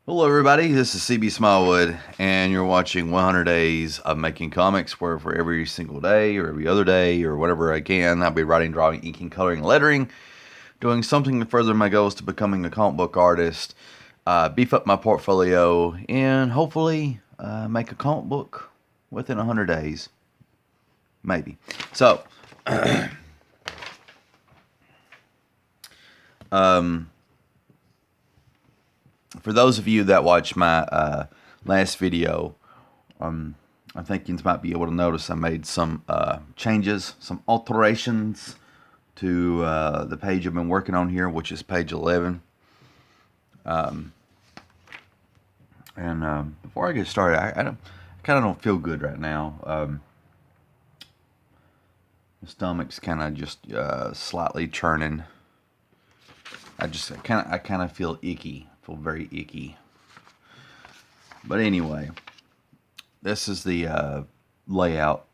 Hello everybody, this is C.B Smallwood, and you're watching 100 Days of Making Comics, where for every single day, or every other day, or whatever I can, I'll be writing, drawing, inking, coloring, lettering, doing something to further my goals to becoming a comic book artist, beef up my portfolio, and hopefully make a comic book within 100 days. Maybe. So, for those of you that watched my last video, I think you might be able to notice I made some changes, some alterations to the page I've been working on here, which is page 11. And before I get started, I kind of don't feel good right now. My stomach's kind of just slightly churning. I kind of feel icky. Feel very icky. But anyway, this is the layout,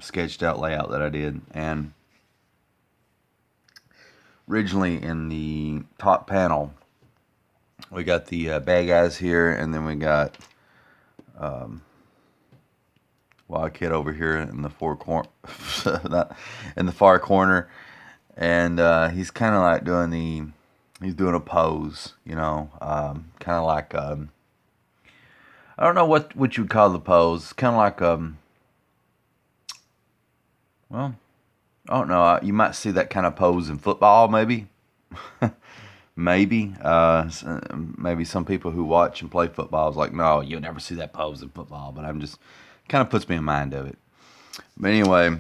sketched out layout that I did. And originally in the top panel, we got the bad guys here, and then we got Wildcat over here in the in the far corner, and he's kind of like he's doing a pose, you know, kind of like I don't know what you would call the pose, kind of like well, I don't know, you might see that kind of pose in football, maybe. Maybe maybe some people who watch and play football is like, no, you'll never see that pose in football, but I'm just kind of puts me in mind of it. But anyway,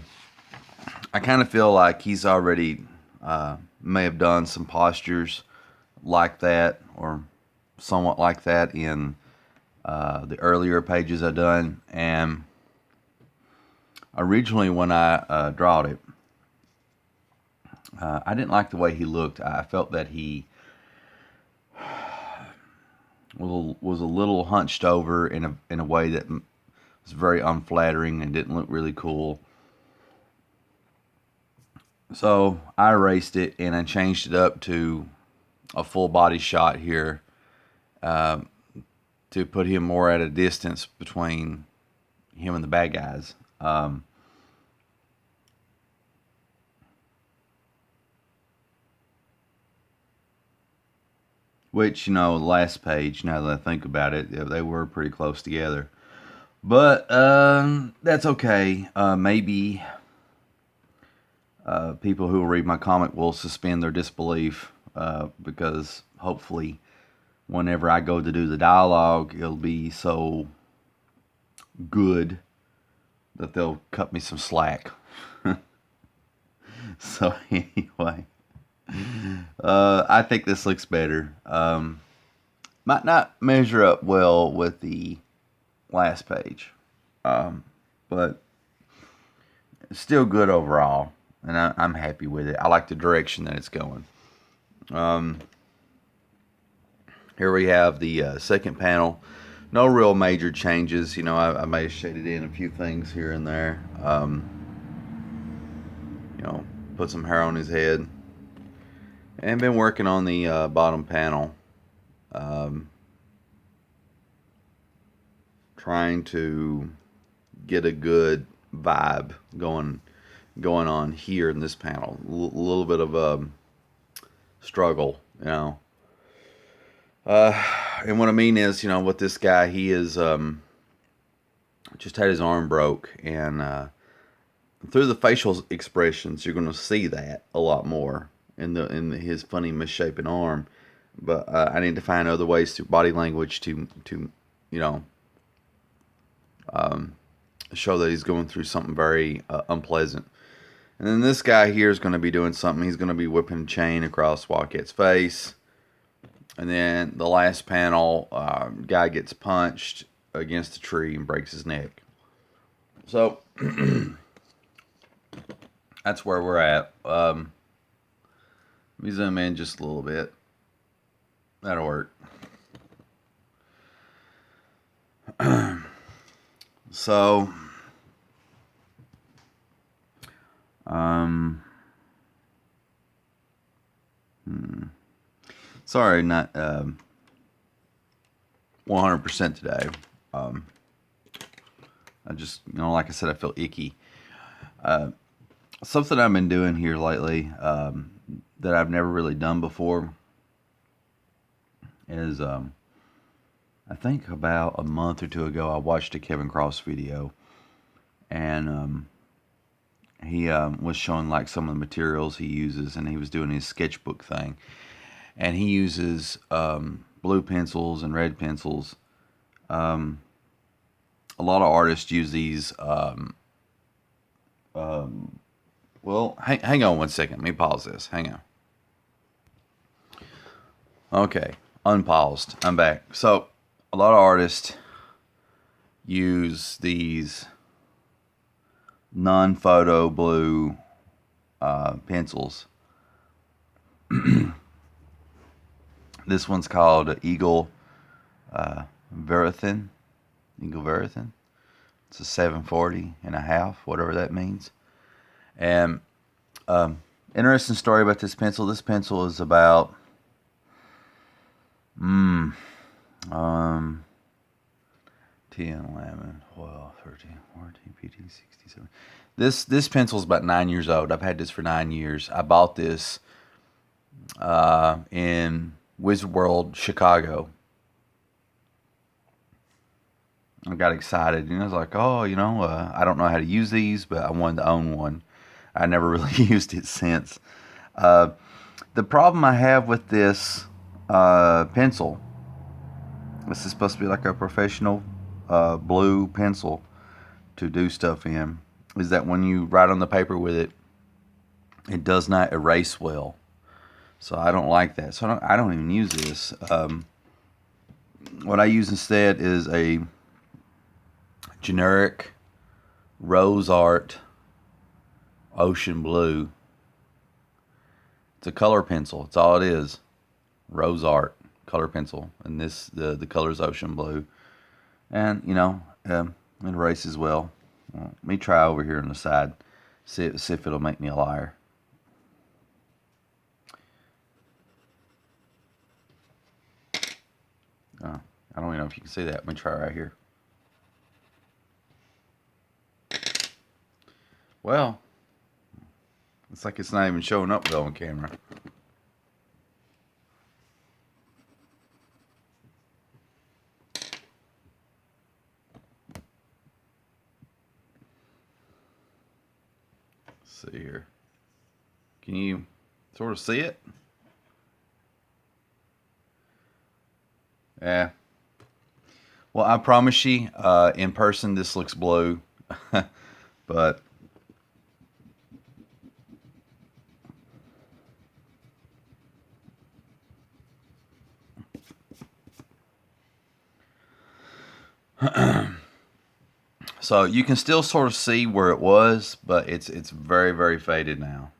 I kind of feel like he's already may have done some postures like that, or somewhat like that, in the earlier pages I've done. And originally when I drawed it, I didn't like the way he looked. I felt that he was a little hunched over in a way that was very unflattering and didn't look really cool. So I erased it and I changed it up to a full body shot here, to put him more at a distance between him and the bad guys. Which, you know, last page, now that I think about it, they were pretty close together. But that's okay. Maybe people who will read my comic will suspend their disbelief, because hopefully whenever I go to do the dialogue, it'll be so good that they'll cut me some slack. So anyway, I think this looks better. Might not measure up well with the last page, but it's still good overall, and I'm happy with it. I like the direction that it's going. Here we have the second panel. No real major changes. You know, I may have shaded in a few things here and there. You know, put some hair on his head. And been working on the bottom panel. Trying to get a good vibe going on here in this panel. A little bit of a struggle, you know. And what I mean is, you know, with this guy, he is just had his arm broke, and through the facial expressions, you're going to see that a lot more in his funny misshapen arm. But I need to find other ways through body language to you know, show that he's going through something very unpleasant. And then this guy here is going to be doing something. He's going to be whipping a chain across Wildcat's face. And then the last panel, guy gets punched against a tree and breaks his neck. So that's where we're at. Let me zoom in just a little bit. That'll work. So, sorry, not 100% today. I just, like I said, I feel icky. Something I've been doing here lately that I've never really done before is, I think about a month or two ago, I watched a Kevin Cross video, and he was showing like some of the materials he uses, and he was doing his sketchbook thing, and he uses blue pencils and red pencils. A lot of artists use these. Well, hang on one second. Let me pause this. Hang on. Okay, unpaused. I'm back. So, a lot of artists use these non-photo blue pencils. This one's called Eagle Verithin. Eagle Verithin. It's a 740 and a half, whatever that means. And interesting story about this pencil. This pencil is about 10, 11, 12, 13, 14, 15, 16, 17. This pencil is about 9 years old. I've had this for 9 years. I bought this in Wizard World, Chicago. I got excited, and I was like, oh, I don't know how to use these, but I wanted to own one. I never really used it since. The problem I have with this pencil, this is supposed to be like a professional blue pencil to do stuff in, is that when you write on the paper with it, it does not erase well. So I don't like that. So I don't even use this. What I use instead is a generic Rose Art Ocean Blue. It's a color pencil. It's all it is. Rose Art color pencil, and this the color is Ocean Blue, and it erases well. Let me try over here on the side, see if it'll make me a liar. I don't even know if you can see that. Let me try right here. Well, it's like it's not even showing up well on camera. Let's see here. Can you sort of see it? Yeah. Well, I promise you, in person this looks blue, but so you can still sort of see where it was, but it's very, very faded now.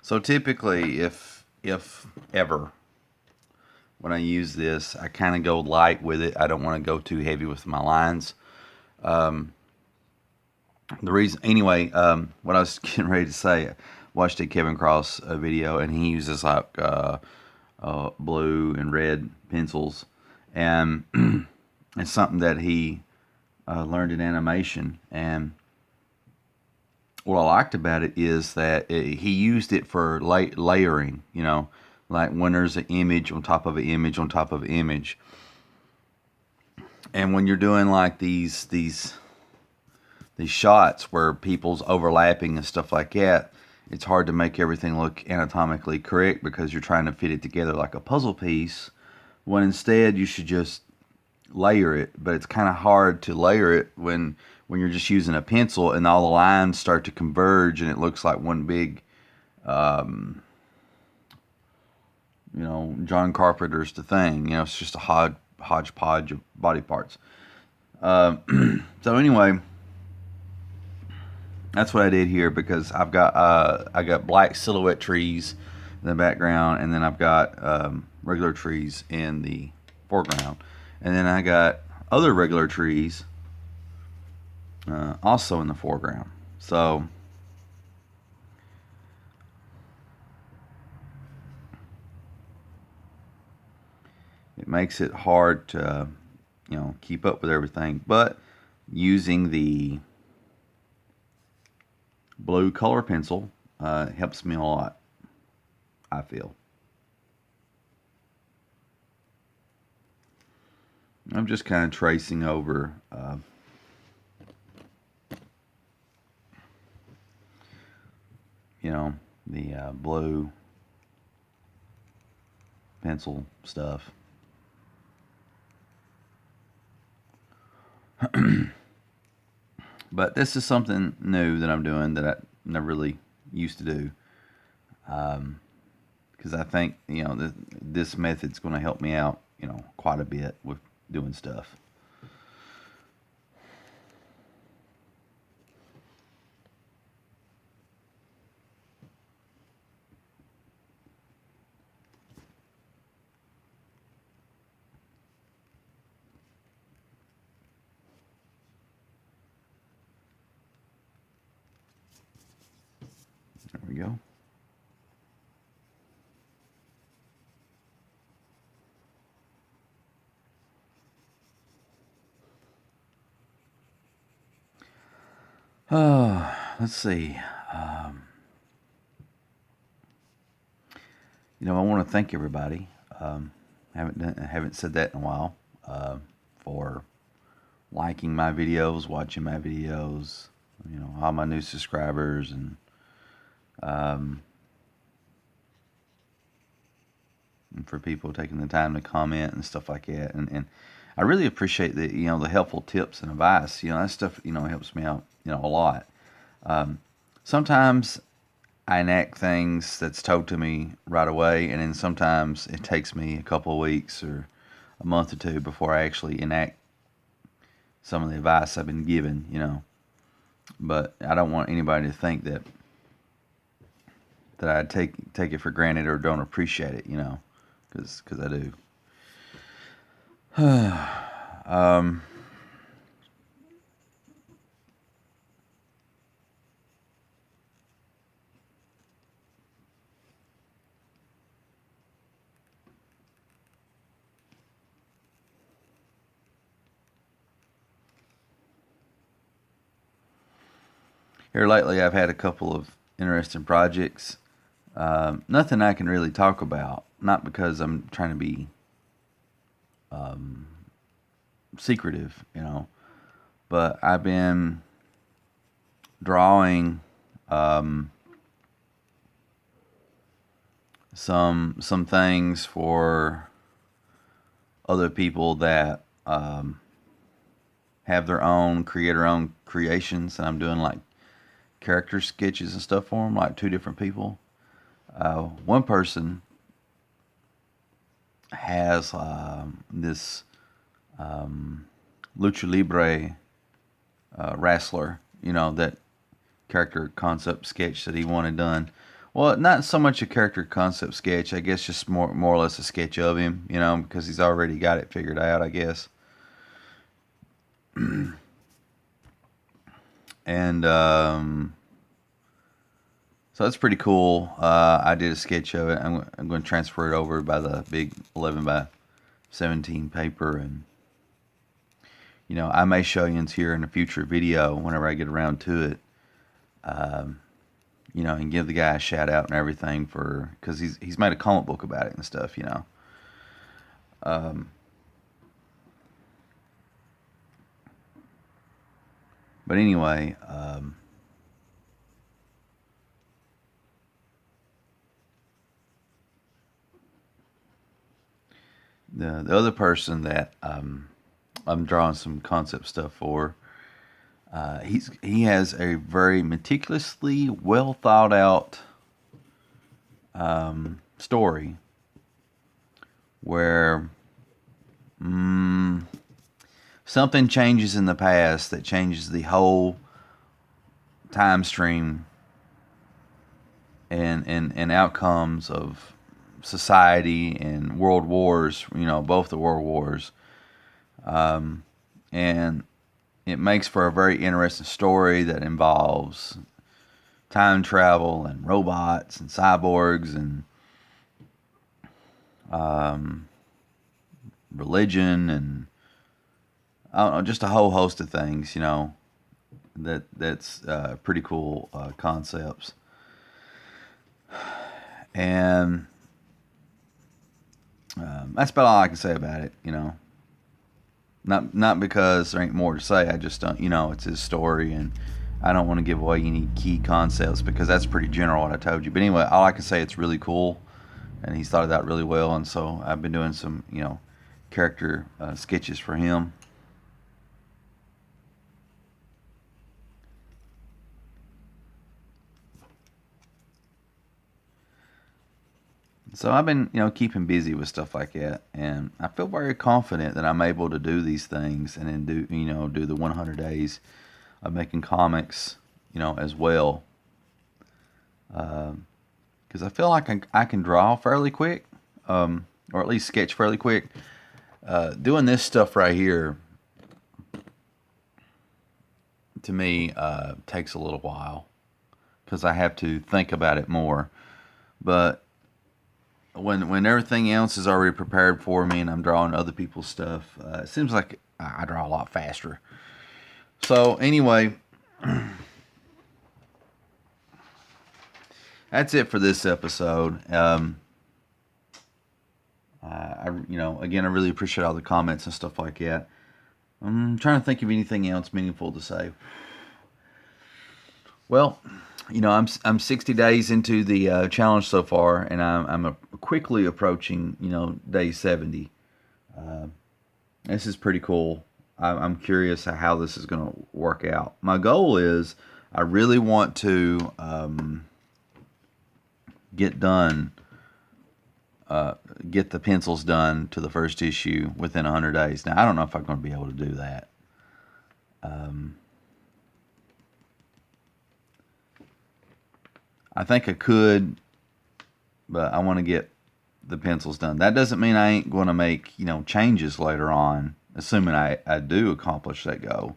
So typically, if ever, when I use this, I kind of go light with it. I don't want to go too heavy with my lines. The reason, anyway, what I was getting ready to say, I watched a Kevin Cross video, and he uses like blue and red pencils, and it's something that he learned in animation. And what I liked about it is that he used it for layering, like when there's an image on top of an image on top of an image. And when you're doing like these shots where people's overlapping and stuff like that, it's hard to make everything look anatomically correct because you're trying to fit it together like a puzzle piece, when instead you should just layer it. But it's kind of hard to layer it when you're just using a pencil and all the lines start to converge and it looks like one big, John Carpenter's The Thing. It's just a hodgepodge of body parts. So anyway, that's what I did here, because I got black silhouette trees in the background, and then I've got regular trees in the foreground, and then I got other regular trees also in the foreground. So makes it hard to, keep up with everything. But using the blue color pencil helps me a lot, I feel. I'm just kind of tracing over the blue pencil stuff. But this is something new that I'm doing that I never really used to do. Because I think, this method's going to help me out, quite a bit with doing stuff. There we go. Let's see. I want to thank everybody. Haven't said that in a while. For liking my videos, watching my videos. All my new subscribers and for people taking the time to comment and stuff like that. And I really appreciate the helpful tips and advice. That stuff helps me out a lot. Sometimes I enact things that's told to me right away, and then sometimes it takes me a couple of weeks or a month or two before I actually enact some of the advice I've been given. But I don't want anybody to think that I take it for granted or don't appreciate it, because I do. Here lately, I've had a couple of interesting projects. Nothing I can really talk about, not because I'm trying to be secretive, but I've been drawing some things for other people that have create their own creations, and I'm doing like character sketches and stuff for them, like 2 different people. One person has this lucha libre wrestler, that character concept sketch that he wanted done. Well, not so much a character concept sketch, I guess, just more or less a sketch of him, because he's already got it figured out, I guess. And so that's pretty cool. I did a sketch of it. I'm going to transfer it over by the big 11 by 17 paper, and I may show you here in a future video whenever I get around to it. And give the guy a shout out and everything because he's made a comic book about it and stuff. But anyway, the other person that I'm drawing some concept stuff for, he has a very meticulously well thought out story where something changes in the past that changes the whole time stream and outcomes of society and world wars, both the world wars. And it makes for a very interesting story that involves time travel and robots and cyborgs and religion, and I don't know, just a whole host of things, that's pretty cool concepts. And that's about all I can say about it, Not because there ain't more to say. I just don't, it's his story, and I don't want to give away any key concepts because that's pretty general what I told you. But anyway, all I can say, it's really cool, and he's thought it out really well. And so I've been doing some, character sketches for him. So I've been, keeping busy with stuff like that, and I feel very confident that I'm able to do these things and then do the 100 days of making comics, as well. Because I feel like I can draw fairly quick, or at least sketch fairly quick. Doing this stuff right here, to me, takes a little while because I have to think about it more. But when everything else is already prepared for me and I'm drawing other people's stuff, it seems like I draw a lot faster. So anyway, that's it for this episode. Again, I really appreciate all the comments and stuff like that. I'm trying to think of anything else meaningful to say. Well, I'm 60 days into the challenge so far, and I'm quickly approaching, day 70. This is pretty cool. I'm curious how this is going to work out. My goal is I really want to get the pencils done to the first issue within 100 days. Now, I don't know if I'm going to be able to do that. I think I could, but I want to get the pencils done. That doesn't mean I ain't going to make, changes later on, assuming I do accomplish that goal.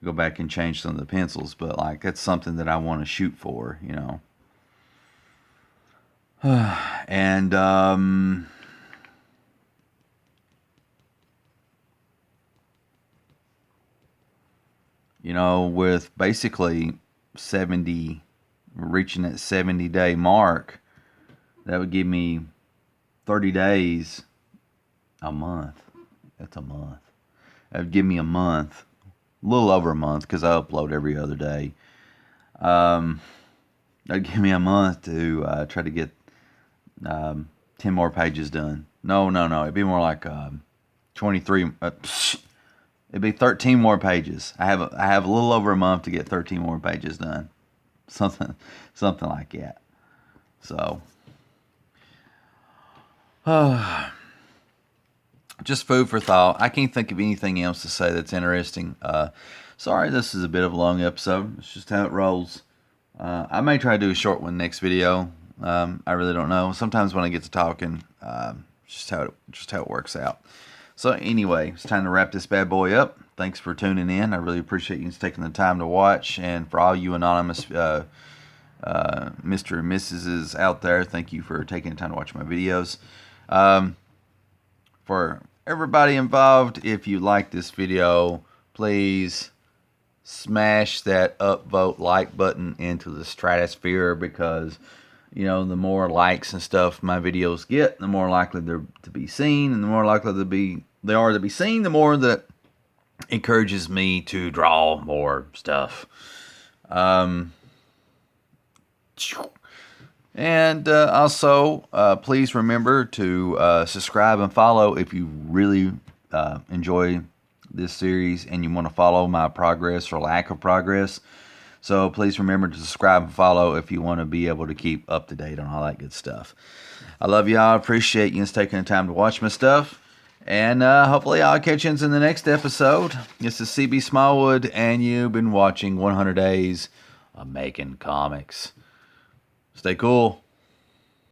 Go back and change some of the pencils, but that's something that I want to shoot for, And with basically reaching that 70-day mark, that would give me 30 days, a month. That's a month. That would give me a month, a little over a month, because I upload every other day. That'd give me a month to try to get 10 more pages done. No. It'd be more like 23. It'd be 13 more pages. I have a little over a month to get 13 more pages done. Something like that. So, just food for thought. I can't think of anything else to say that's interesting. Sorry, this is a bit of a long episode. It's just how it rolls. I may try to do a short one next video. I really don't know. Sometimes when I get to talking, just how it works out. So anyway, it's time to wrap this bad boy up. Thanks for tuning in. I really appreciate you taking the time to watch. And for all you anonymous Mr. and Mrs. out there, thank you for taking the time to watch my videos. For everybody involved, if you like this video, please smash that upvote like button into the stratosphere, because the more likes and stuff my videos get, the more likely they're to be seen, and the more likely they are to be seen, the more that encourages me to draw more stuff. And also, please remember to subscribe and follow if you really enjoy this series and you want to follow my progress or lack of progress. So please remember to subscribe and follow if you want to be able to keep up to date on all that good stuff. I love y'all. Appreciate you taking the time to watch my stuff. And hopefully I'll catch you in the next episode. This is C.B Smallwood, and you've been watching 100 Days of Making Comics. Stay cool.